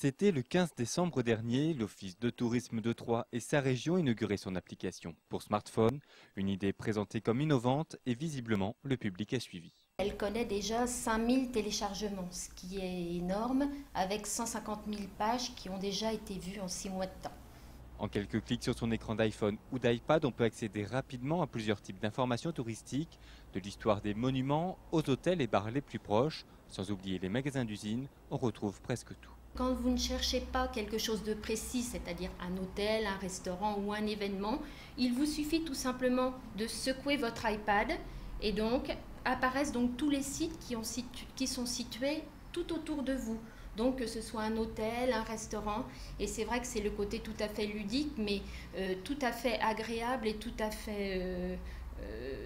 C'était le 15 décembre dernier, l'Office de tourisme de Troyes et sa région inauguraient son application pour smartphone, une idée présentée comme innovante et visiblement le public a suivi. Elle connaît déjà 5000 téléchargements, ce qui est énorme, avec 150 000 pages qui ont déjà été vues en 6 mois de temps. En quelques clics sur son écran d'iPhone ou d'iPad, on peut accéder rapidement à plusieurs types d'informations touristiques, de l'histoire des monuments aux hôtels et bars les plus proches, sans oublier les magasins d'usines, on retrouve presque tout. Quand vous ne cherchez pas quelque chose de précis, c'est-à-dire un hôtel, un restaurant ou un événement, il vous suffit tout simplement de secouer votre iPad et donc apparaissent donc tous les sites qui sont situés tout autour de vous. Donc que ce soit un hôtel, un restaurant, et c'est vrai que c'est le côté tout à fait ludique, mais tout à fait agréable et tout à fait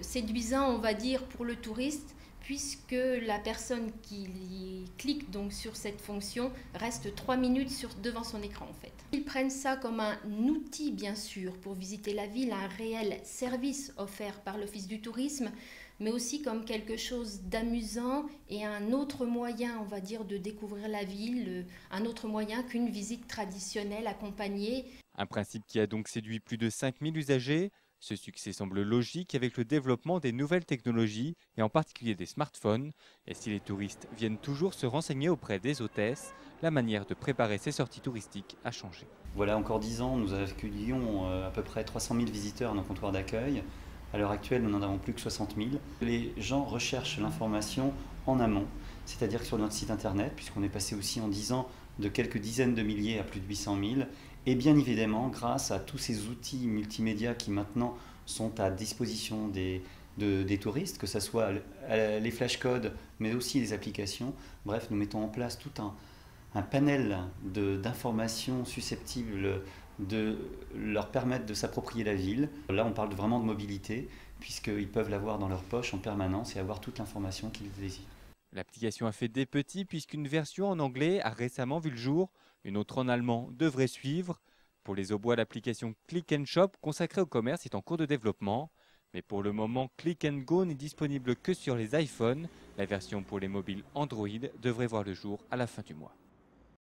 séduisant, on va dire, pour le touriste, puisque la personne qui clique donc sur cette fonction reste 3 minutes devant son écran en fait. Ils prennent ça comme un outil bien sûr pour visiter la ville, un réel service offert par l'Office du tourisme, mais aussi comme quelque chose d'amusant et un autre moyen, on va dire, de découvrir la ville, un autre moyen qu'une visite traditionnelle accompagnée. Un principe qui a donc séduit plus de 5000 usagers. Ce succès semble logique avec le développement des nouvelles technologies et en particulier des smartphones. Et si les touristes viennent toujours se renseigner auprès des hôtesses, la manière de préparer ces sorties touristiques a changé. Voilà, encore 10 ans, nous accueillions à peu près 300 000 visiteurs à nos comptoirs d'accueil. À l'heure actuelle, nous n'en avons plus que 60 000. Les gens recherchent l'information en amont, c'est-à-dire que sur notre site internet, puisqu'on est passé aussi en 10 ans de quelques dizaines de milliers à plus de 800 000, et bien évidemment grâce à tous ces outils multimédia qui maintenant sont à disposition des touristes, que ce soit les flashcodes, mais aussi les applications. Bref, nous mettons en place tout un panel d'informations susceptibles de leur permettre de s'approprier la ville. Là, on parle vraiment de mobilité, puisqu'ils peuvent l'avoir dans leur poche en permanence et avoir toute l'information qu'ils désirent. L'application a fait des petits puisqu'une version en anglais a récemment vu le jour, une autre en allemand devrait suivre. Pour les Aubois, l'application Click and Shop consacrée au commerce est en cours de développement. Mais pour le moment, Click and Go n'est disponible que sur les iPhones. La version pour les mobiles Android devrait voir le jour à la fin du mois.